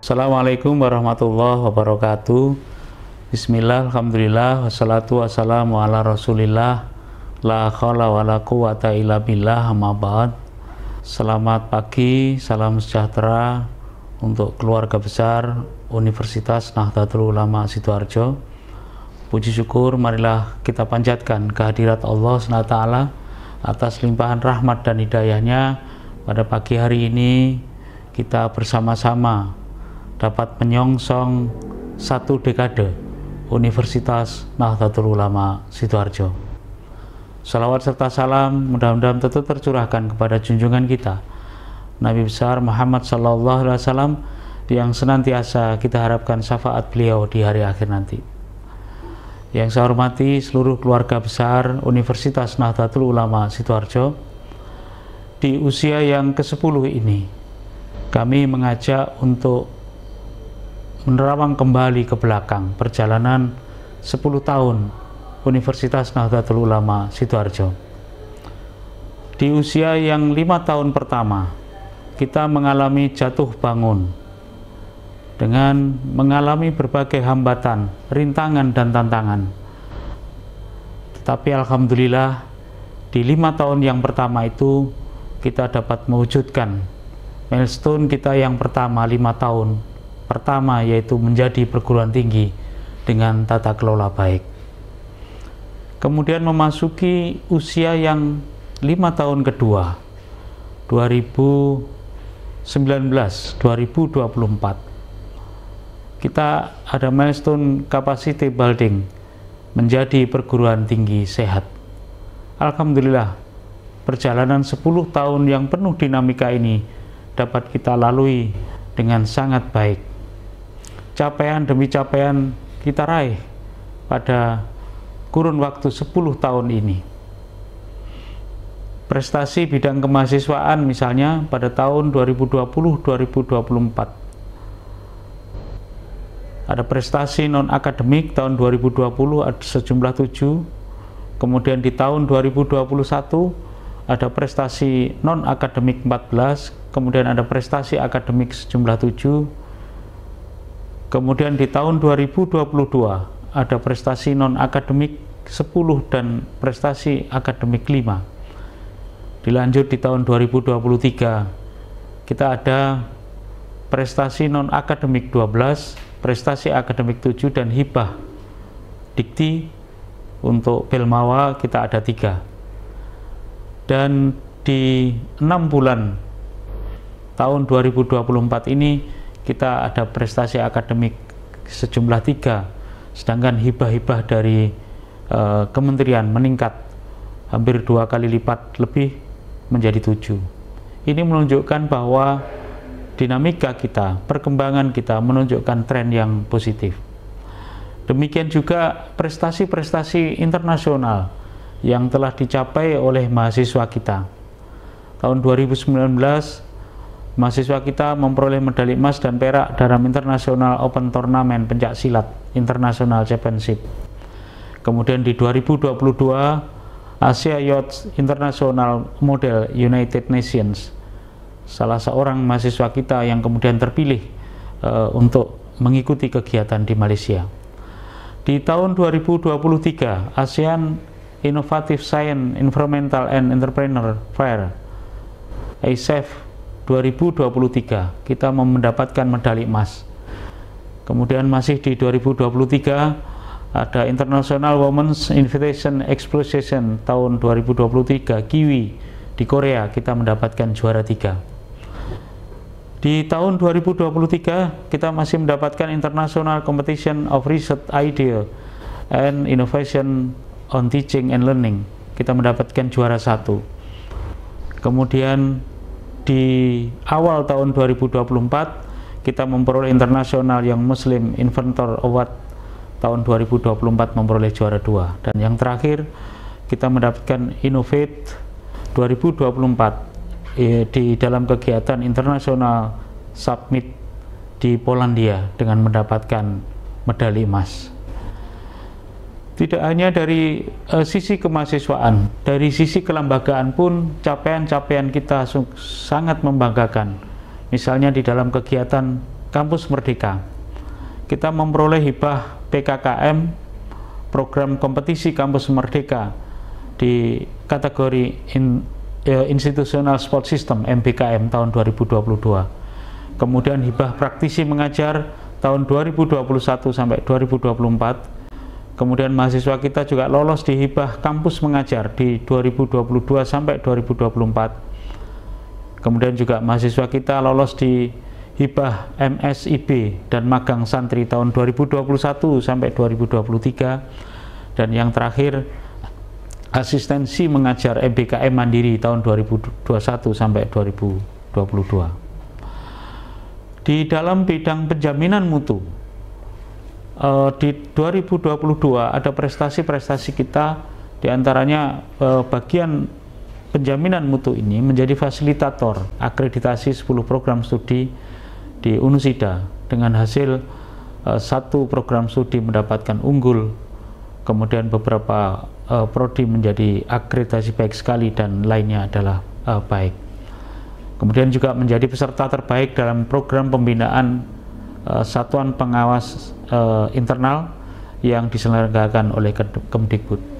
Assalamualaikum warahmatullahi wabarakatuh. Bismillah, alhamdulillah, wassalatu wassalamu ala rasulillah, la khawla wa la quwata illa billah, amma ba'd. Selamat pagi, salam sejahtera untuk keluarga besar Universitas Nahdlatul Ulama Sidoarjo. Puji syukur marilah kita panjatkan kehadirat Allah SWT atas limpahan rahmat dan hidayahnya. Pada pagi hari ini kita bersama-sama dapat menyongsong satu dekade Universitas Nahdlatul Ulama Sidoarjo. Salawat serta salam mudah-mudahan tentu tercurahkan kepada junjungan kita Nabi besar Muhammad SAW, yang senantiasa kita harapkan syafaat beliau di hari akhir nanti. Yang saya hormati seluruh keluarga besar Universitas Nahdlatul Ulama Sidoarjo, di usia yang ke-10 ini kami mengajak untuk menerawang kembali ke belakang perjalanan 10 tahun Universitas Nahdlatul Ulama Sidoarjo. Di usia yang 5 tahun pertama, kita mengalami jatuh bangun dengan mengalami berbagai hambatan, rintangan dan tantangan. Tetapi alhamdulillah di 5 tahun yang pertama itu kita dapat mewujudkan milestone kita yang pertama 5 tahun pertama, yaitu menjadi perguruan tinggi dengan tata kelola baik. Kemudian memasuki usia yang 5 tahun kedua 2019-2024, kita ada milestone capacity building menjadi perguruan tinggi sehat. Alhamdulillah, perjalanan 10 tahun yang penuh dinamika ini dapat kita lalui dengan sangat baik. Capaian demi capaian kita raih pada kurun waktu 10 tahun ini. Prestasi bidang kemahasiswaan misalnya pada tahun 2020-2024. Ada prestasi non-akademik tahun 2020 ada sejumlah 7. Kemudian di tahun 2021 ada prestasi non-akademik 14. Kemudian ada prestasi akademik sejumlah 7. Kemudian di tahun 2022 ada prestasi non-akademik 10 dan prestasi akademik 5. Dilanjut di tahun 2023 kita ada prestasi non-akademik 12, prestasi akademik 7, dan hibah dikti untuk Belmawa kita ada 3. Dan di 6 bulan tahun 2024 ini kita ada prestasi akademik sejumlah 3, sedangkan hibah-hibah dari kementerian meningkat hampir 2 kali lipat lebih menjadi 7. Ini menunjukkan bahwa dinamika kita, perkembangan kita menunjukkan tren yang positif. Demikian juga prestasi-prestasi internasional yang telah dicapai oleh mahasiswa kita. Tahun 2019 mahasiswa kita memperoleh medali emas dan perak dalam International Open Tournament Pencak Silat International Championship. Kemudian di 2022 Asia Youth International Model United Nations, salah seorang mahasiswa kita yang kemudian terpilih untuk mengikuti kegiatan di Malaysia. Di tahun 2023 ASEAN Innovative Science Environmental and Entrepreneur Fair ASEF 2023 kita mendapatkan medali emas. Kemudian masih di 2023 ada International Women's Invitation Exposition tahun 2023 Kiwi di Korea, kita mendapatkan juara 3. Di tahun 2023 kita masih mendapatkan International Competition of Research Idea and Innovation on Teaching and Learning, kita mendapatkan juara 1. Kemudian di awal tahun 2024 kita memperoleh International Young Muslim Inventor Award tahun 2024, memperoleh juara 2. Dan yang terakhir kita mendapatkan Innovate 2024 di dalam kegiatan International Summit di Polandia dengan mendapatkan medali emas. Tidak hanya dari sisi kemahasiswaan, dari sisi kelembagaan pun capaian-capaian kita sangat membanggakan. Misalnya di dalam kegiatan Kampus Merdeka. Kita memperoleh hibah PKKM, program kompetisi Kampus Merdeka di kategori Institutional Support System MBKM tahun 2022. Kemudian hibah praktisi mengajar tahun 2021 sampai 2024. Kemudian mahasiswa kita juga lolos di hibah kampus mengajar di 2022 sampai 2024. Kemudian juga mahasiswa kita lolos di hibah MSIB dan magang santri tahun 2021 sampai 2023. Dan yang terakhir, asistensi mengajar MBKM Mandiri tahun 2021 sampai 2022. Di dalam bidang penjaminan mutu, di 2022 ada prestasi-prestasi kita, diantaranya bagian penjaminan mutu ini menjadi fasilitator akreditasi 10 program studi di Unusida dengan hasil satu program studi mendapatkan unggul, kemudian beberapa prodi menjadi akreditasi baik sekali dan lainnya adalah baik. Kemudian juga menjadi peserta terbaik dalam program pembinaan Satuan Pengawas Internal yang diselenggarakan oleh Kemdikbud.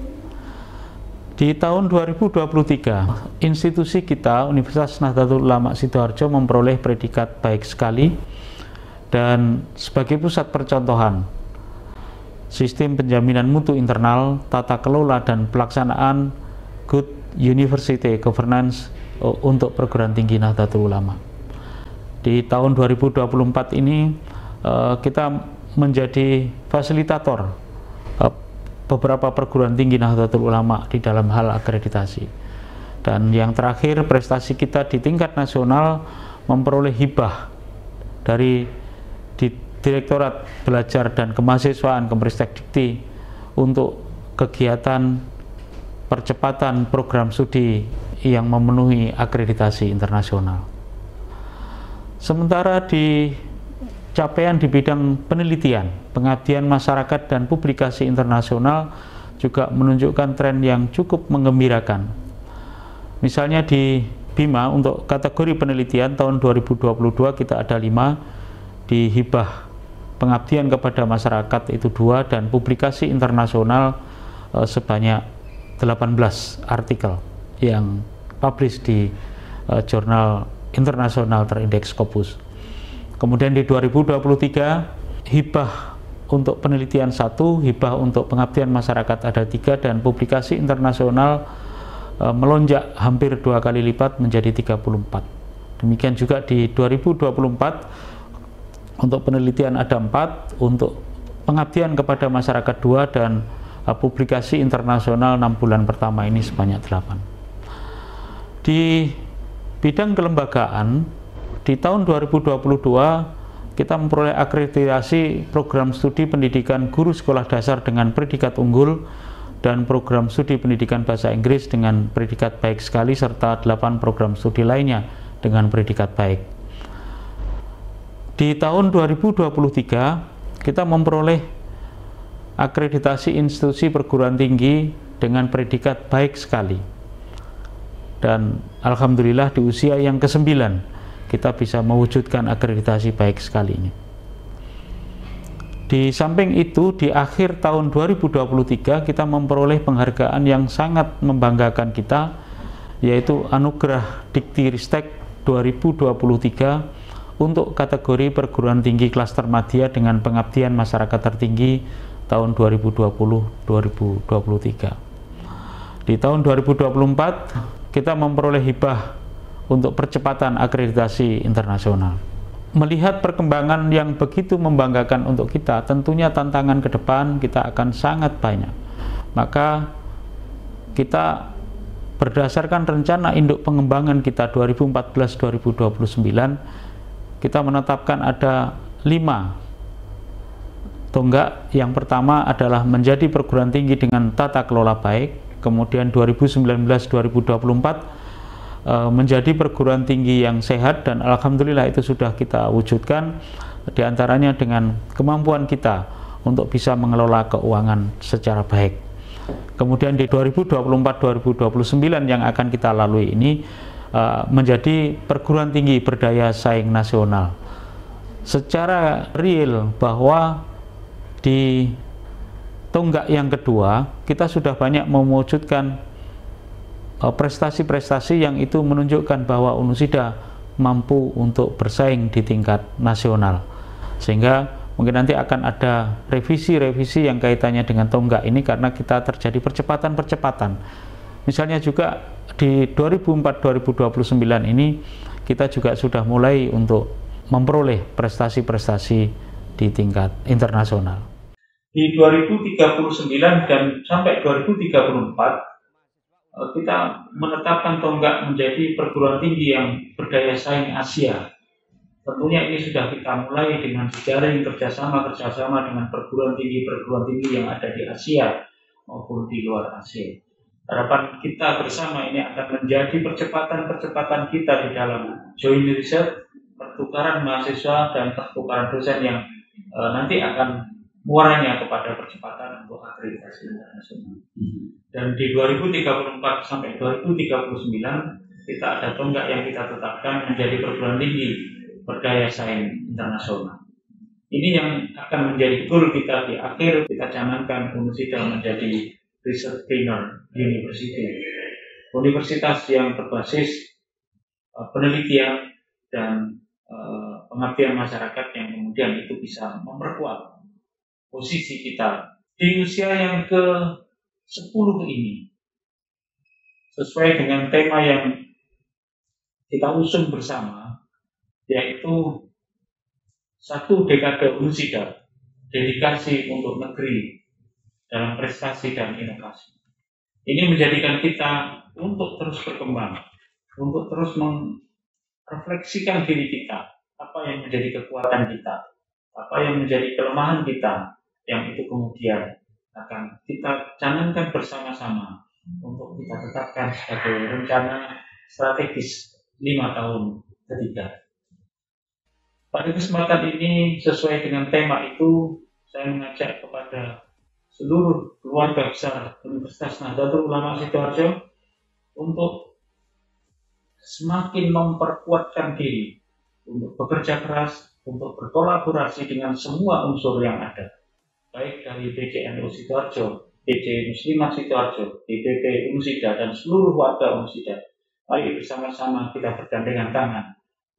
Di tahun 2023, institusi kita, Universitas Nahdlatul Ulama Sidoarjo, memperoleh predikat baik sekali dan sebagai pusat percontohan sistem penjaminan mutu internal, tata kelola dan pelaksanaan Good University Governance untuk perguruan tinggi Nahdlatul Ulama. Di tahun 2024 ini kita menjadi fasilitator beberapa perguruan tinggi Nahdlatul Ulama di dalam hal akreditasi. Dan yang terakhir, prestasi kita di tingkat nasional memperoleh hibah dari Direktorat Belajar dan Kemahasiswaan Kemristek Dikti untuk kegiatan percepatan program studi yang memenuhi akreditasi internasional. Sementara di capaian di bidang penelitian, pengabdian masyarakat dan publikasi internasional juga menunjukkan tren yang cukup menggembirakan. Misalnya di BIMA untuk kategori penelitian tahun 2022 kita ada 5, di hibah pengabdian kepada masyarakat itu 2, dan publikasi internasional sebanyak 18 artikel yang publish di jurnal internasional terindeks Scopus. Kemudian di 2023 hibah untuk penelitian 1, hibah untuk pengabdian masyarakat ada 3, dan publikasi internasional melonjak hampir 2 kali lipat menjadi 34. Demikian juga di 2024 untuk penelitian ada 4, untuk pengabdian kepada masyarakat 2, dan publikasi internasional 6 bulan pertama ini sebanyak 8. Di bidang kelembagaan, di tahun 2022 kita memperoleh akreditasi program studi pendidikan guru sekolah dasar dengan predikat unggul dan program studi pendidikan bahasa Inggris dengan predikat baik sekali, serta 8 program studi lainnya dengan predikat baik. Di tahun 2023 kita memperoleh akreditasi institusi perguruan tinggi dengan predikat baik sekali, dan alhamdulillah di usia yang ke-9 kita bisa mewujudkan akreditasi baik sekali ini. Di samping itu, di akhir tahun 2023 kita memperoleh penghargaan yang sangat membanggakan kita, yaitu Anugerah Dikti-Ristek 2023 untuk kategori perguruan tinggi klaster Madya dengan pengabdian masyarakat tertinggi tahun 2020-2023. Di tahun 2024 kita memperoleh hibah untuk percepatan akreditasi internasional. Melihat perkembangan yang begitu membanggakan untuk kita, tentunya tantangan ke depan kita akan sangat banyak. Maka kita berdasarkan rencana induk pengembangan kita 2014-2029, kita menetapkan ada 5 tonggak. Yang pertama adalah menjadi perguruan tinggi dengan tata kelola baik. Kemudian 2019-2024 menjadi perguruan tinggi yang sehat, dan alhamdulillah itu sudah kita wujudkan, diantaranya dengan kemampuan kita untuk bisa mengelola keuangan secara baik. Kemudian di 2024-2029 yang akan kita lalui ini menjadi perguruan tinggi berdaya saing nasional. secara real bahwa di tonggak yang kedua kita sudah banyak mewujudkan prestasi-prestasi yang itu menunjukkan bahwa Unusida mampu untuk bersaing di tingkat nasional, sehingga mungkin nanti akan ada revisi-revisi yang kaitannya dengan tonggak ini karena kita terjadi percepatan-percepatan. Misalnya juga di 2004-2029 ini kita juga sudah mulai untuk memperoleh prestasi-prestasi di tingkat internasional. Di 2039 dan sampai 2034 kita menetapkan tonggak menjadi perguruan tinggi yang berdaya saing Asia. Tentunya ini sudah kita mulai dengan jejaring kerjasama dengan perguruan tinggi yang ada di Asia maupun di luar Asia. Harapan kita bersama ini akan menjadi percepatan kita di dalam joint research, pertukaran mahasiswa dan pertukaran dosen yang nanti akan muaranya kepada percepatan untuk akreditasi internasional. Dan di 2034 sampai 2039 kita ada tonggak yang kita tetapkan menjadi perguruan tinggi berdaya saing internasional. Ini yang akan menjadi goal kita di akhir. Kita canangkan Unusida menjadi research trainer university, universitas yang berbasis penelitian dan pengabdian masyarakat yang kemudian itu bisa memperkuat posisi kita di usia yang ke-10 ini, sesuai dengan tema yang kita usung bersama, yaitu 1 dekade Unusida, dedikasi untuk negeri dalam prestasi dan inovasi. Ini menjadikan kita untuk terus berkembang, untuk terus merefleksikan diri kita, apa yang menjadi kekuatan kita, apa yang menjadi kelemahan kita, yang itu kemudian akan kita canangkan bersama-sama untuk kita tetapkan sebagai rencana strategis 5 tahun ketiga. Pada kesempatan ini, sesuai dengan tema itu, saya mengajak kepada seluruh keluarga besar Universitas Nahdlatul Ulama Sidoarjo untuk semakin memperkuatkan diri untuk bekerja keras, untuk berkolaborasi dengan semua unsur yang ada, baik dari PJNU Sidoarjo, PJ Muslimat Sidoarjo, DPP Unusida, dan seluruh warga Unusida. Mari bersama-sama kita bergandengan tangan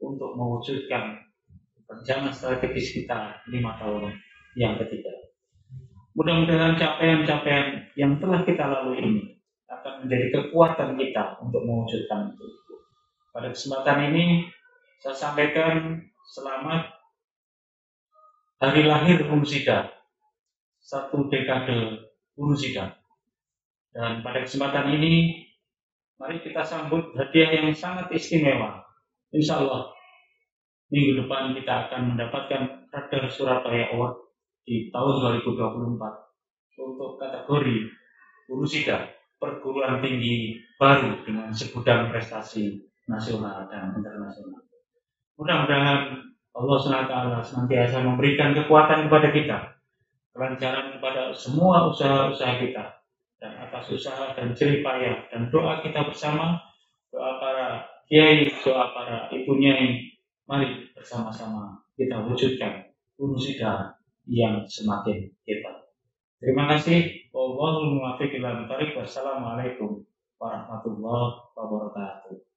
untuk mewujudkan rencana strategis kita 5 tahun yang ketiga. Mudah-mudahan capaian-capaian yang telah kita lalui ini akan menjadi kekuatan kita untuk mewujudkan itu. Pada kesempatan ini, saya sampaikan selamat hari lahir Unusida, 1 dekade Unusida. Dan pada kesempatan ini, mari kita sambut hadiah yang sangat istimewa. Insya Allah, minggu depan kita akan mendapatkan Radar Surabaya Award di tahun 2024 untuk kategori Unusida, perguruan tinggi baru dengan segudang prestasi nasional dan internasional. Mudah-mudahan Allah SWT senantiasa memberikan kekuatan kepada kita, kelancaran kepada semua usaha-usaha kita, dan atas usaha dan jerih payah dan doa kita bersama, doa para kiai, doa para ibu nyai, mari bersama-sama kita wujudkan Unusida yang semakin hebat. Terima kasih. Wallahul muwaffiq ila thoriq. Wassalamualaikum warahmatullahi wabarakatuh.